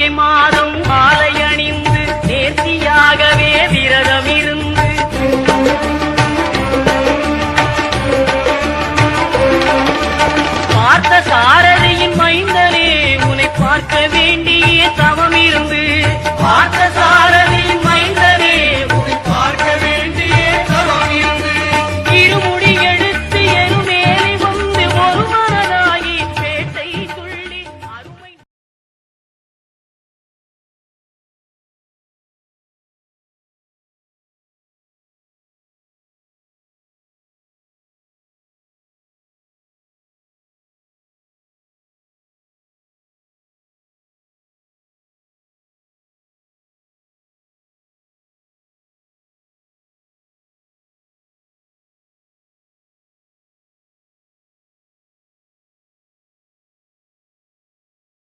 கார்த்திகை மாதம் மாலை அணிந்து நேர்த்தியாகவே விரதம் இருந்து பார்த்த சாரதியின் மைந்தனே உன்னை பார்க்க வேண்டி